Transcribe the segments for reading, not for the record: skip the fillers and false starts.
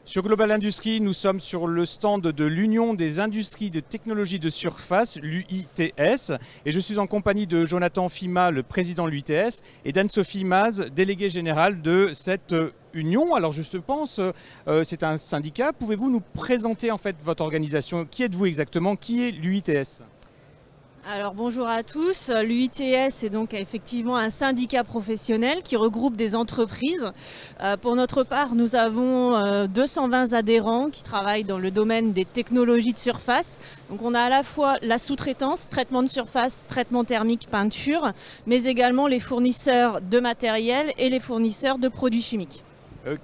Sur Global Industries, nous sommes sur le stand de l'Union des industries de technologie de surface, l'UITS, et je suis en compagnie de Jonathan Fima, le président de l'UITS, et d'Anne-Sophie Maz, déléguée générale de cette union. Alors je pense, c'est un syndicat. Pouvez-vous nous présenter en fait votre organisation? Qui êtes-vous exactement? Qui est l'UITS? Alors bonjour à tous, l'UITS est donc effectivement un syndicat professionnel qui regroupe des entreprises. Pour notre part, nous avons 220 adhérents qui travaillent dans le domaine des technologies de surface. Donc on a à la fois la sous-traitance, traitement de surface, traitement thermique, peinture, mais également les fournisseurs de matériel et les fournisseurs de produits chimiques.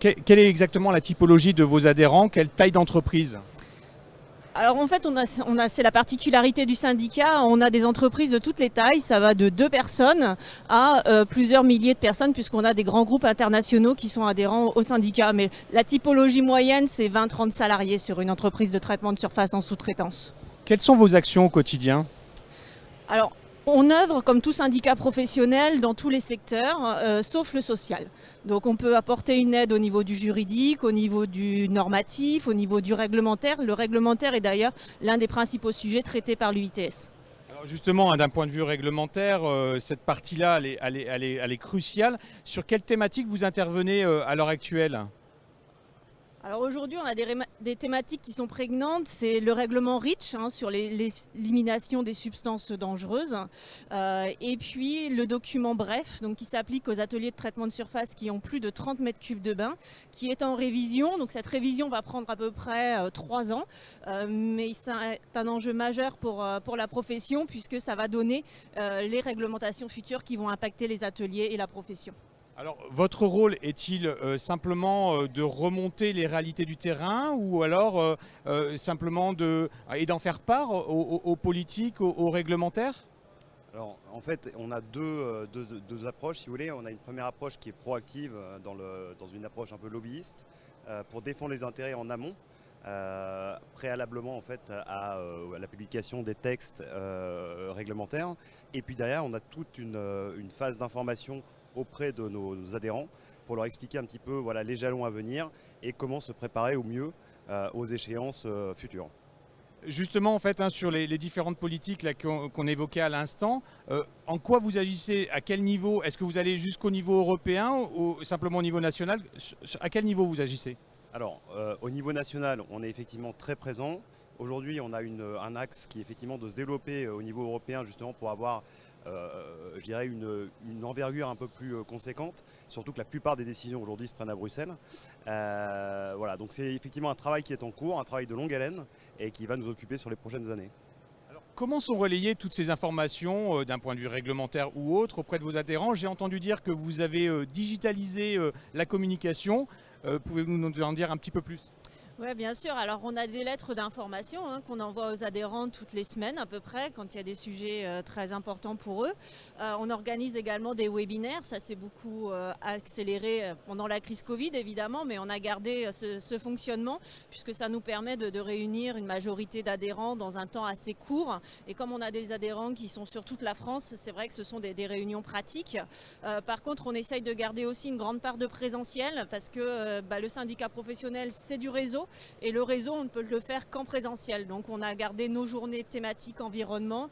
Quelle est exactement la typologie de vos adhérents? Quelle taille d'entreprise? Alors en fait, c'est la particularité du syndicat, on a des entreprises de toutes les tailles, ça va de 2 personnes à plusieurs milliers de personnes puisqu'on a des grands groupes internationaux qui sont adhérents au syndicat. Mais la typologie moyenne, c'est 20-30 salariés sur une entreprise de traitement de surface en sous-traitance. Quelles sont vos actions au quotidien? Alors, on œuvre comme tout syndicat professionnel dans tous les secteurs, sauf le social. Donc on peut apporter une aide au niveau du juridique, au niveau du normatif, au niveau du réglementaire. Le réglementaire est d'ailleurs l'un des principaux sujets traités par l'UITS. Alors justement, hein, d'un point de vue réglementaire, cette partie-là, elle est cruciale. Sur quelle thématique vous intervenez à l'heure actuelle? Alors aujourd'hui, on a des thématiques qui sont prégnantes. C'est le règlement REACH sur l'élimination des substances dangereuses. Et puis le document BREF, donc, qui s'applique aux ateliers de traitement de surface qui ont plus de 30 mètres cubes de bain, qui est en révision. Donc cette révision va prendre à peu près 3 ans. Mais c'est un enjeu majeur pour la profession puisque ça va donner les réglementations futures qui vont impacter les ateliers et la profession. Alors, votre rôle est-il simplement de remonter les réalités du terrain ou alors simplement et d'en faire part aux politiques, aux réglementaires? Alors, en fait, on a deux approches, si vous voulez. On a une première approche qui est proactive dans une approche un peu lobbyiste pour défendre les intérêts en amont, préalablement en fait à la publication des textes réglementaires. Et puis derrière, on a toute une phase d'information auprès de nos adhérents pour leur expliquer un petit peu voilà, les jalons à venir et comment se préparer au mieux aux échéances futures. Justement, en fait, hein, sur les différentes politiques là, qu'on évoquait à l'instant, en quoi vous agissez? À quel niveau? Est-ce que vous allez jusqu'au niveau européen ou simplement au niveau national? À quel niveau vous agissez? Alors, au niveau national, on est effectivement très présent. Aujourd'hui, on a un axe qui est effectivement de se développer au niveau européen justement pour avoir je dirais une envergure un peu plus conséquente, surtout que la plupart des décisions aujourd'hui se prennent à Bruxelles. Voilà, donc c'est effectivement un travail qui est en cours, un travail de longue haleine et qui va nous occuper sur les prochaines années. Alors, comment sont relayées toutes ces informations d'un point de vue réglementaire ou autre auprès de vos adhérents? J'ai entendu dire que vous avez digitalisé la communication. Pouvez-vous nous en dire un petit peu plus? Oui, bien sûr. Alors, on a des lettres d'information qu'on envoie aux adhérents toutes les semaines à peu près quand il y a des sujets très importants pour eux. On organise également des webinaires. Ça s'est beaucoup accéléré pendant la crise Covid, évidemment, mais on a gardé ce fonctionnement puisque ça nous permet de réunir une majorité d'adhérents dans un temps assez court. Et comme on a des adhérents qui sont sur toute la France, c'est vrai que ce sont des réunions pratiques. Par contre, on essaye de garder aussi une grande part de présentiel parce que le syndicat professionnel, c'est du réseau. Et le réseau, on ne peut le faire qu'en présentiel. Donc on a gardé nos journées thématiques environnement,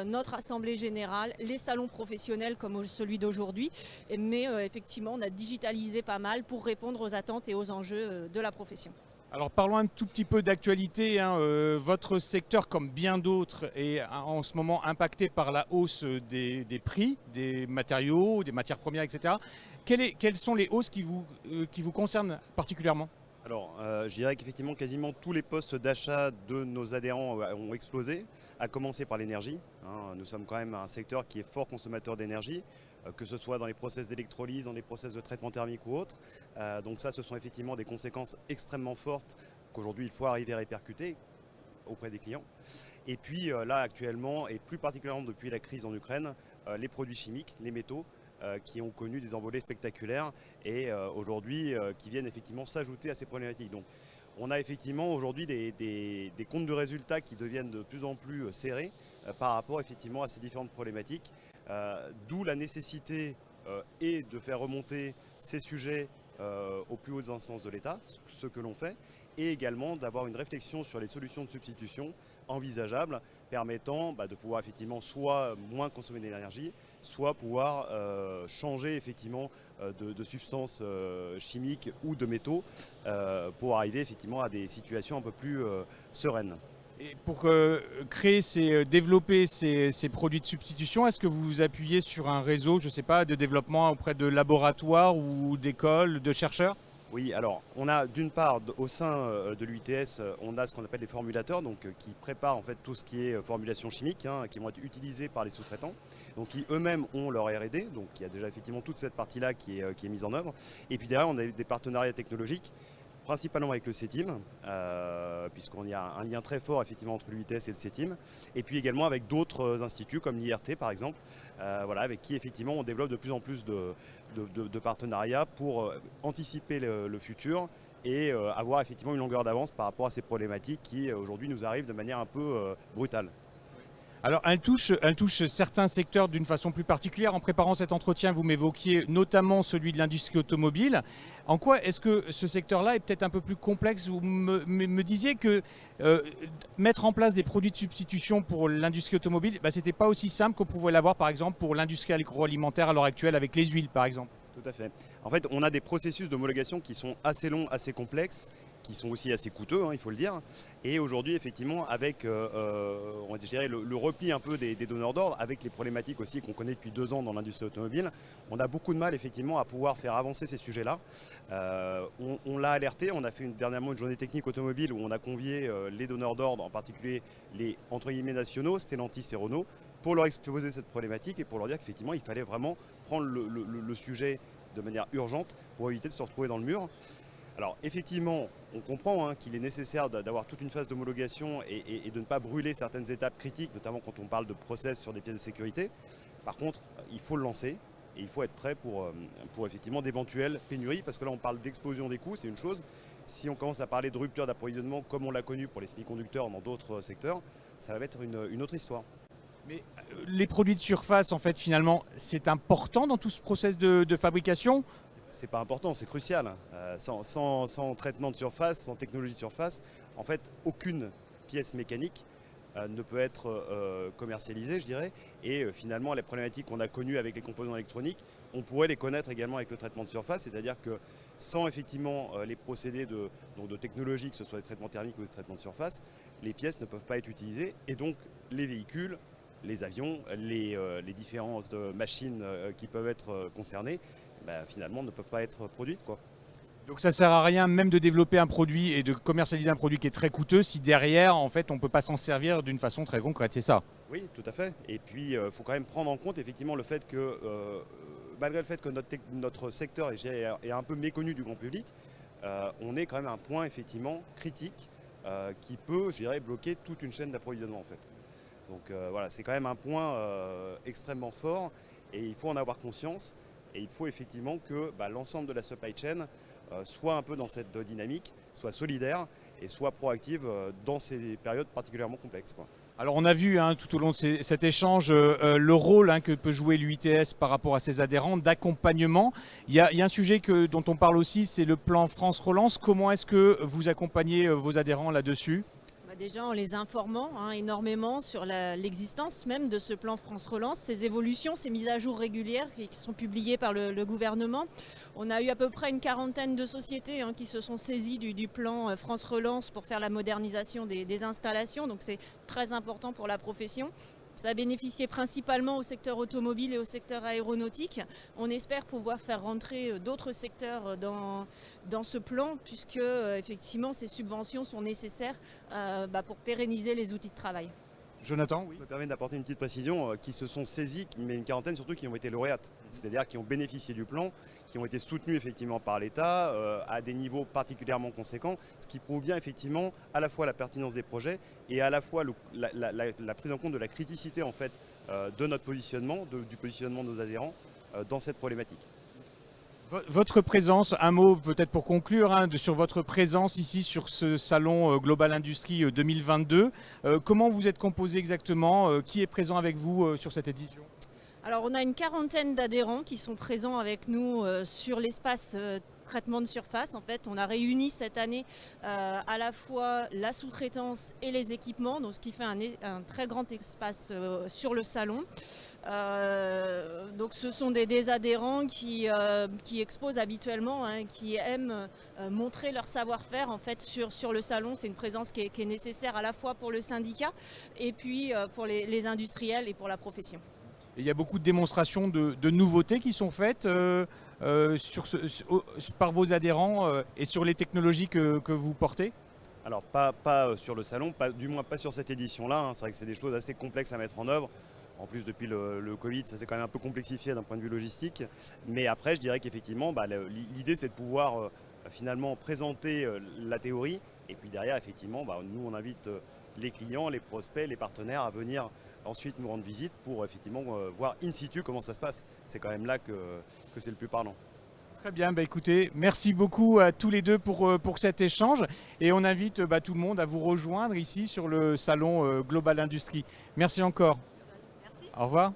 notre assemblée générale, les salons professionnels comme celui d'aujourd'hui. Mais effectivement, on a digitalisé pas mal pour répondre aux attentes et aux enjeux de la profession. Alors parlons un tout petit peu d'actualité, hein. Votre secteur, comme bien d'autres, est en ce moment impacté par la hausse des prix, des matériaux, des matières premières, etc. Quelles sont les hausses qui vous concernent particulièrement? Alors, je dirais qu'effectivement, quasiment tous les postes d'achat de nos adhérents ont explosé, à commencer par l'énergie. Nous sommes quand même un secteur qui est fort consommateur d'énergie, que ce soit dans les process d'électrolyse, dans les process de traitement thermique ou autres. Donc ça, ce sont effectivement des conséquences extrêmement fortes qu'aujourd'hui, il faut arriver à répercuter auprès des clients. Et puis là, actuellement, et plus particulièrement depuis la crise en Ukraine, les produits chimiques, les métaux, qui ont connu des envolées spectaculaires et aujourd'hui qui viennent effectivement s'ajouter à ces problématiques. Donc on a effectivement aujourd'hui des comptes de résultats qui deviennent de plus en plus serrés par rapport effectivement à ces différentes problématiques, d'où la nécessité est de faire remonter ces sujets aux plus hautes instances de l'État, ce que l'on fait, et également d'avoir une réflexion sur les solutions de substitution envisageables permettant de pouvoir effectivement soit moins consommer d'énergie, soit pouvoir changer effectivement de substances chimiques ou de métaux pour arriver effectivement à des situations un peu plus sereines. Et pour développer ces produits de substitution, est-ce que vous vous appuyez sur un réseau, je ne sais pas, de développement auprès de laboratoires ou d'écoles, de chercheurs? Oui, alors on a d'une part au sein de l'UITS, on a ce qu'on appelle des formulateurs, donc qui préparent en fait tout ce qui est formulation chimique, qui vont être utilisées par les sous-traitants, donc qui eux-mêmes ont leur R&D, donc il y a déjà effectivement toute cette partie-là qui est mise en œuvre. Et puis derrière, on a des partenariats technologiques, principalement avec le CETIM, puisqu'on y a un lien très fort effectivement entre l'UITS et le CETIM, et puis également avec d'autres instituts comme l'IRT par exemple, avec qui effectivement on développe de plus en plus de partenariats pour anticiper le futur et avoir effectivement une longueur d'avance par rapport à ces problématiques qui aujourd'hui nous arrivent de manière un peu brutale. Alors, elle touche certains secteurs d'une façon plus particulière. En préparant cet entretien, vous m'évoquiez notamment celui de l'industrie automobile. En quoi est-ce que ce secteur-là est peut-être un peu plus complexe? Vous me disiez que mettre en place des produits de substitution pour l'industrie automobile, ce n'était pas aussi simple qu'on pouvait l'avoir par exemple pour l'industrie agroalimentaire à l'heure actuelle avec les huiles par exemple. Tout à fait. En fait, on a des processus d'homologation qui sont assez longs, assez complexes, qui sont aussi assez coûteux, il faut le dire. Et aujourd'hui, effectivement, avec le repli un peu des donneurs d'ordre, avec les problématiques aussi qu'on connaît depuis 2 ans dans l'industrie automobile, on a beaucoup de mal effectivement à pouvoir faire avancer ces sujets-là. On l'a alerté, on a fait dernièrement une journée technique automobile où on a convié les donneurs d'ordre, en particulier les entre guillemets nationaux, Stellantis et Renault, pour leur exposer cette problématique et pour leur dire qu'effectivement, il fallait vraiment prendre le sujet de manière urgente pour éviter de se retrouver dans le mur. Alors effectivement, on comprend qu'il est nécessaire d'avoir toute une phase d'homologation et de ne pas brûler certaines étapes critiques, notamment quand on parle de process sur des pièces de sécurité. Par contre, il faut le lancer et il faut être prêt pour effectivement d'éventuelles pénuries, parce que là on parle d'explosion des coûts, c'est une chose. Si on commence à parler de rupture d'approvisionnement comme on l'a connu pour les semi-conducteurs dans d'autres secteurs, ça va être une autre histoire. Mais les produits de surface, en fait, finalement, c'est important dans tout ce process de fabrication? C'est pas important, c'est crucial. Sans traitement de surface, sans technologie de surface, en fait, aucune pièce mécanique ne peut être commercialisée, je dirais. Et finalement, les problématiques qu'on a connues avec les composants électroniques, on pourrait les connaître également avec le traitement de surface, c'est-à-dire que sans effectivement les procédés de technologie, que ce soit des traitements thermiques ou des traitements de surface, les pièces ne peuvent pas être utilisées et donc les véhicules, les avions, les différentes machines qui peuvent être concernées, finalement ne peuvent pas être produites, quoi. Donc ça ne sert à rien même de développer un produit et de commercialiser un produit qui est très coûteux si derrière, en fait, on ne peut pas s'en servir d'une façon très concrète, c'est ça? Oui, tout à fait. Et puis, il faut quand même prendre en compte effectivement le fait que, malgré le fait que notre secteur est un peu méconnu du grand public, on est quand même à un point effectivement critique qui peut, je dirais, bloquer toute une chaîne d'approvisionnement en fait. Donc voilà, c'est quand même un point extrêmement fort et il faut en avoir conscience. Et il faut effectivement que l'ensemble de la supply chain soit un peu dans cette dynamique, soit solidaire et soit proactive dans ces périodes particulièrement complexes, quoi. Alors on a vu tout au long de cet échange le rôle que peut jouer l'UITS par rapport à ses adhérents d'accompagnement. Il y a un sujet dont on parle aussi, c'est le plan France Relance. Comment est-ce que vous accompagnez vos adhérents là-dessus ? Déjà en les informant énormément sur l'existence même de ce plan France Relance, ses évolutions, ses mises à jour régulières qui sont publiées par le gouvernement. On a eu à peu près une quarantaine de sociétés qui se sont saisies du plan France Relance pour faire la modernisation des installations, donc c'est très important pour la profession. Ça a bénéficié principalement au secteur automobile et au secteur aéronautique. On espère pouvoir faire rentrer d'autres secteurs dans ce plan, puisque effectivement ces subventions sont nécessaires pour pérenniser les outils de travail. Jonathan, oui. Ça me permet d'apporter une petite précision, qui se sont saisis, mais une quarantaine surtout qui ont été lauréates, c'est-à-dire qui ont bénéficié du plan, qui ont été soutenus effectivement par l'État à des niveaux particulièrement conséquents, ce qui prouve bien effectivement à la fois la pertinence des projets et à la fois la prise en compte de la criticité en fait de notre positionnement, du positionnement de nos adhérents dans cette problématique. Votre présence, un mot peut-être pour conclure, sur votre présence ici sur ce salon Global Industrie 2022. Comment vous êtes composé exactement? Qui est présent avec vous sur cette édition? Alors on a une quarantaine d'adhérents qui sont présents avec nous sur l'espace traitement de surface. En fait, on a réuni cette année à la fois la sous-traitance et les équipements, donc ce qui fait un très grand espace sur le salon. Donc ce sont des adhérents qui exposent habituellement, hein, qui aiment montrer leur savoir-faire en fait sur le salon. C'est une présence qui est nécessaire à la fois pour le syndicat et puis pour les industriels et pour la profession. Et il y a beaucoup de démonstrations de nouveautés qui sont faites par vos adhérents et sur les technologies que vous portez. Alors pas sur le salon, du moins pas sur cette édition-là, hein. C'est vrai que c'est des choses assez complexes à mettre en œuvre. En plus, depuis le Covid, ça s'est quand même un peu complexifié d'un point de vue logistique. Mais après, je dirais qu'effectivement, l'idée, c'est de pouvoir finalement présenter la théorie. Et puis derrière, effectivement, nous, on invite les clients, les prospects, les partenaires à venir ensuite nous rendre visite pour effectivement voir in situ comment ça se passe. C'est quand même là que c'est le plus parlant. Très bien, écoutez, merci beaucoup à tous les deux pour cet échange. Et on invite tout le monde à vous rejoindre ici sur le salon Global Industrie. Merci encore. Merci. Au revoir.